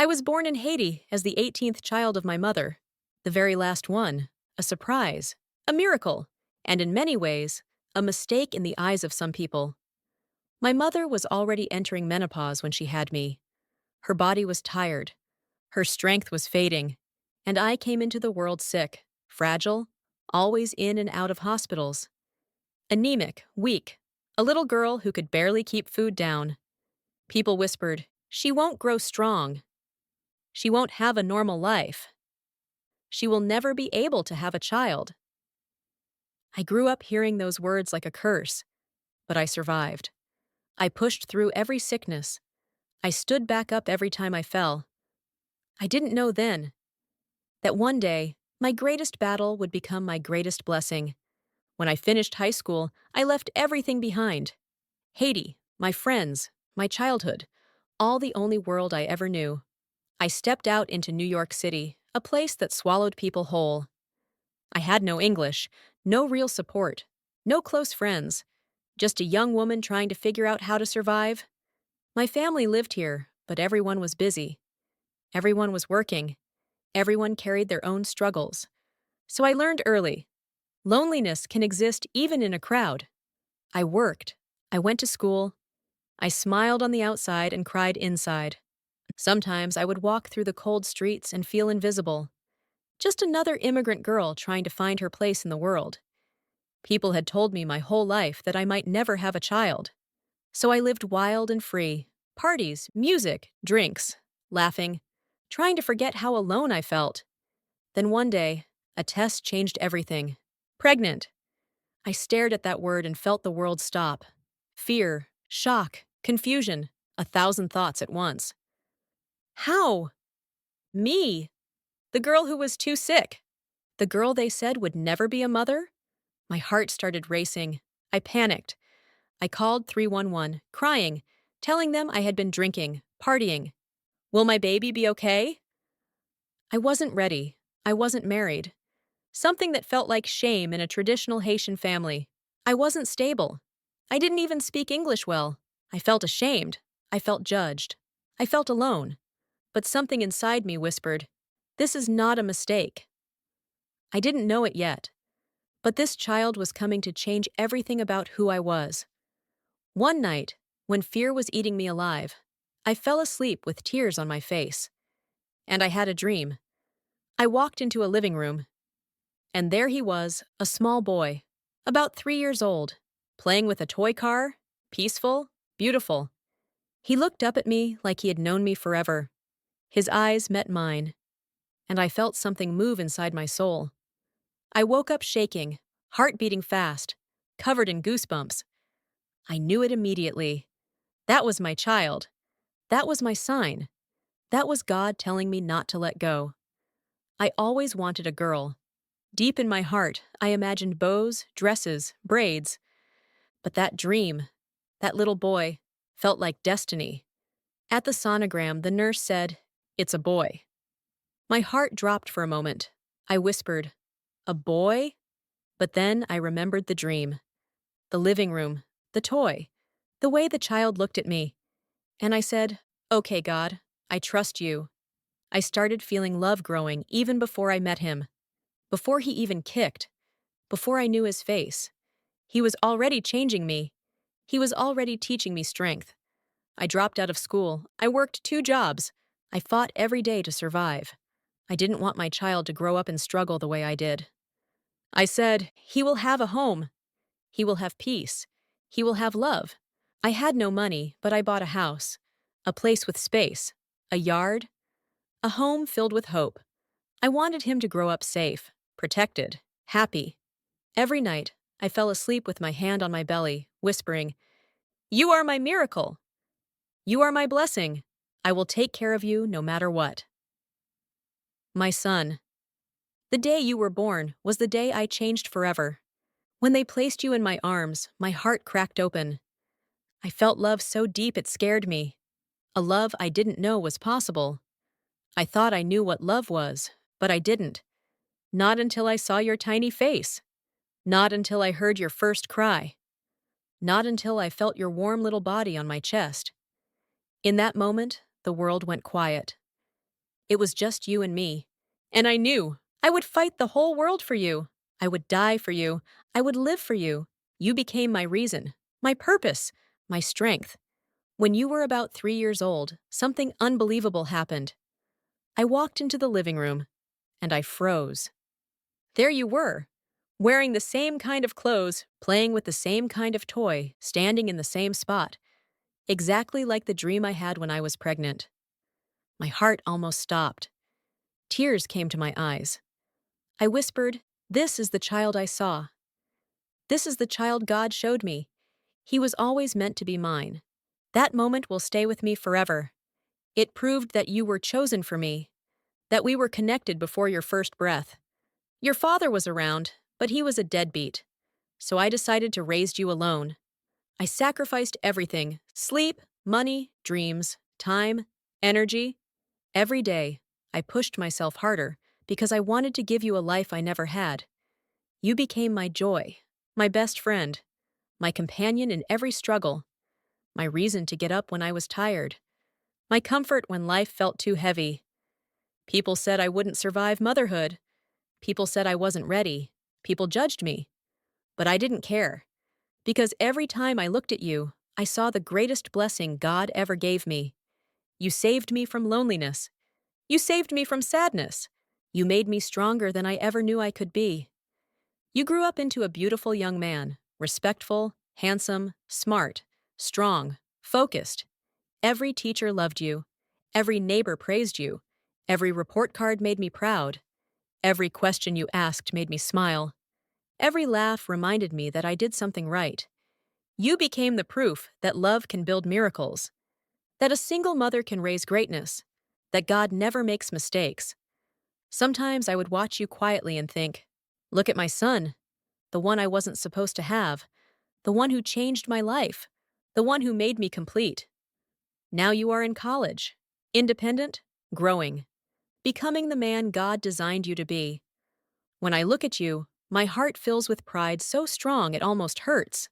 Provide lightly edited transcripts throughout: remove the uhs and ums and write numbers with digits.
I was born in Haiti as the 18th child of my mother, the very last one, a surprise, a miracle, and in many ways, a mistake in the eyes of some people. My mother was already entering menopause when she had me. Her body was tired, her strength was fading, and I came into the world sick, fragile, always in and out of hospitals. Anemic, weak, a little girl who could barely keep food down. People whispered, "She won't grow strong. She won't have a normal life. She will never be able to have a child." I grew up hearing those words like a curse, but I survived. I pushed through every sickness. I stood back up every time I fell. I didn't know then that one day, my greatest battle would become my greatest blessing. When I finished high school, I left everything behind. Haiti, my friends, my childhood, all the only world I ever knew. I stepped out into New York City, a place that swallowed people whole. I had no English, no real support, no close friends, just a young woman trying to figure out how to survive. My family lived here, but everyone was busy. Everyone was working. Everyone carried their own struggles. So I learned early. Loneliness can exist even in a crowd. I worked. I went to school. I smiled on the outside and cried inside. Sometimes I would walk through the cold streets and feel invisible. Just another immigrant girl trying to find her place in the world. People had told me my whole life that I might never have a child. So I lived wild and free. Parties, music, drinks, laughing, trying to forget how alone I felt. Then one day, a test changed everything. Pregnant. I stared at that word and felt the world stop. Fear, shock, confusion, 1,000 thoughts at once. How? Me? The girl who was too sick? The girl they said would never be a mother? My heart started racing. I panicked. I called 311, crying, telling them I had been drinking, partying. Will my baby be okay? I wasn't ready. I wasn't married. Something that felt like shame in a traditional Haitian family. I wasn't stable. I didn't even speak English well. I felt ashamed. I felt judged. I felt alone. But something inside me whispered, "This is not a mistake." I didn't know it yet, but this child was coming to change everything about who I was. One night, when fear was eating me alive, I fell asleep with tears on my face. And I had a dream. I walked into a living room, and there he was, a small boy, about 3 years old, playing with a toy car, peaceful, beautiful. He looked up at me like he had known me forever. His eyes met mine, and I felt something move inside my soul. I woke up shaking, heart beating fast, covered in goosebumps. I knew it immediately. That was my child. That was my sign. That was God telling me not to let go. I always wanted a girl. Deep in my heart, I imagined bows, dresses, braids. But that dream, that little boy, felt like destiny. At the sonogram, the nurse said, "It's a boy." My heart dropped for a moment. I whispered, "A boy?" But then I remembered the dream. The living room, the toy, the way the child looked at me. And I said, "Okay, God, I trust you." I started feeling love growing even before I met him. Before he even kicked. Before I knew his face. He was already changing me. He was already teaching me strength. I dropped out of school. I worked 2 jobs. I fought every day to survive. I didn't want my child to grow up and struggle the way I did. I said, "He will have a home. He will have peace. He will have love." I had no money, but I bought a house. A place with space. A yard. A home filled with hope. I wanted him to grow up safe, protected, happy. Every night, I fell asleep with my hand on my belly, whispering, "You are my miracle. You are my blessing. I will take care of you no matter what." My son, the day you were born was the day I changed forever. When they placed you in my arms, my heart cracked open. I felt love so deep it scared me. A love I didn't know was possible. I thought I knew what love was, but I didn't. Not until I saw your tiny face. Not until I heard your first cry. Not until I felt your warm little body on my chest. In that moment, the world went quiet. It was just you and me. And I knew I would fight the whole world for you. I would die for you. I would live for you. You became my reason, my purpose, my strength. When you were about 3 years old, something unbelievable happened. I walked into the living room, and I froze. There you were, wearing the same kind of clothes, playing with the same kind of toy, standing in the same spot, exactly like the dream I had when I was pregnant. My heart almost stopped. Tears came to my eyes. I whispered, "This is the child I saw. This is the child God showed me. He was always meant to be mine. That moment will stay with me forever. It proved that you were chosen for me, that we were connected before your first breath. Your father was around, but he was a deadbeat. So I decided to raise you alone. I sacrificed everything: sleep, money, dreams, time, energy. Every day, I pushed myself harder because I wanted to give you a life I never had. You became my joy, my best friend, my companion in every struggle, my reason to get up when I was tired, my comfort when life felt too heavy. People said I wouldn't survive motherhood. People said I wasn't ready. People judged me. But I didn't care, because every time I looked at you, I saw the greatest blessing God ever gave me. You saved me from loneliness. You saved me from sadness. You made me stronger than I ever knew I could be. You grew up into a beautiful young man, respectful, handsome, smart, strong, focused. Every teacher loved you. Every neighbor praised you. Every report card made me proud. Every question you asked made me smile. Every laugh reminded me that I did something right. You became the proof that love can build miracles, that a single mother can raise greatness, that God never makes mistakes. Sometimes I would watch you quietly and think, look at my son, the one I wasn't supposed to have, the one who changed my life, the one who made me complete. Now you are in college, independent, growing, becoming the man God designed you to be. When I look at you, my heart fills with pride so strong it almost hurts.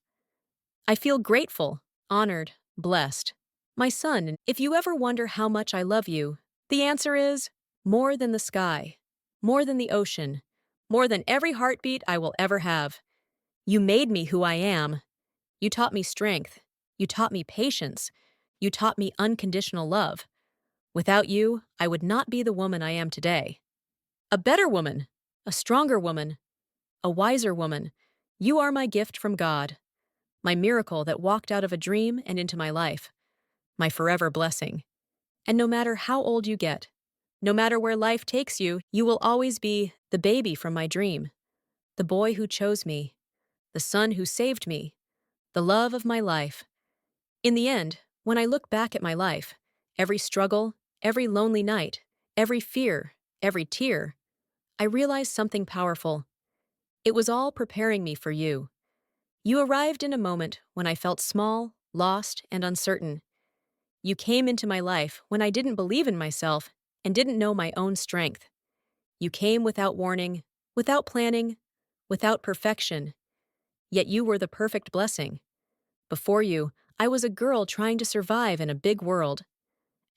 I feel grateful, honored, blessed. My son, if you ever wonder how much I love you, the answer is more than the sky, more than the ocean, more than every heartbeat I will ever have. You made me who I am. You taught me strength. You taught me patience. You taught me unconditional love. Without you, I would not be the woman I am today. A better woman, a stronger woman, a wiser woman. You are my gift from God, my miracle that walked out of a dream and into my life, my forever blessing. And no matter how old you get, no matter where life takes you, you will always be the baby from my dream, the boy who chose me, the son who saved me, the love of my life. In the end, when I look back at my life, every struggle, every lonely night, every fear, every tear, I realize something powerful. It was all preparing me for you. You arrived in a moment when I felt small, lost, and uncertain. You came into my life when I didn't believe in myself and didn't know my own strength. You came without warning, without planning, without perfection. Yet you were the perfect blessing. Before you, I was a girl trying to survive in a big world.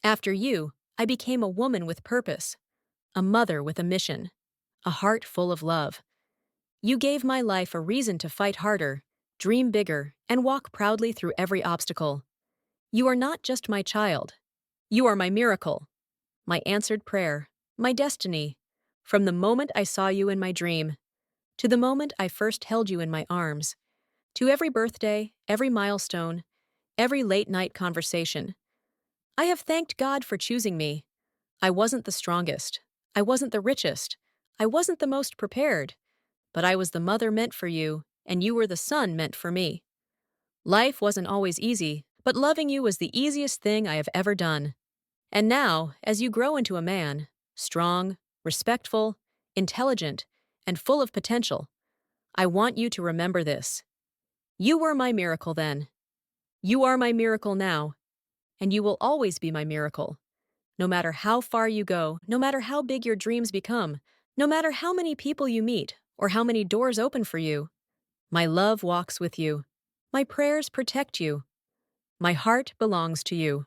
After you, I became a woman with purpose, a mother with a mission, a heart full of love. You gave my life a reason to fight harder, dream bigger, and walk proudly through every obstacle. You are not just my child. You are my miracle, my answered prayer, my destiny. From the moment I saw you in my dream, to the moment I first held you in my arms, to every birthday, every milestone, every late-night conversation, I have thanked God for choosing me. I wasn't the strongest. I wasn't the richest. I wasn't the most prepared. But I was the mother meant for you, and you were the son meant for me. Life wasn't always easy, but loving you was the easiest thing I have ever done. And now, as you grow into a man, strong, respectful, intelligent, and full of potential, I want you to remember this. You were my miracle then. You are my miracle now. And you will always be my miracle. No matter how far you go, no matter how big your dreams become, no matter how many people you meet, or how many doors open for you, my love walks with you. My prayers protect you. My heart belongs to you.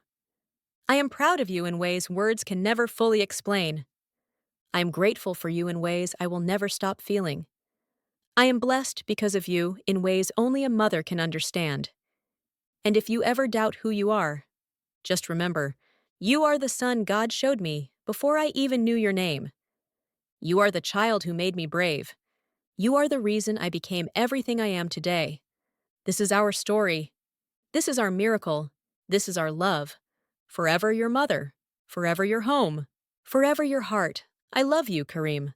I am proud of you in ways words can never fully explain. I am grateful for you in ways I will never stop feeling. I am blessed because of you in ways only a mother can understand. And if you ever doubt who you are, just remember, you are the son God showed me before I even knew your name. You are the child who made me brave. You are the reason I became everything I am today. This is our story. This is our miracle. This is our love. Forever your mother. Forever your home. Forever your heart. I love you, Kareem.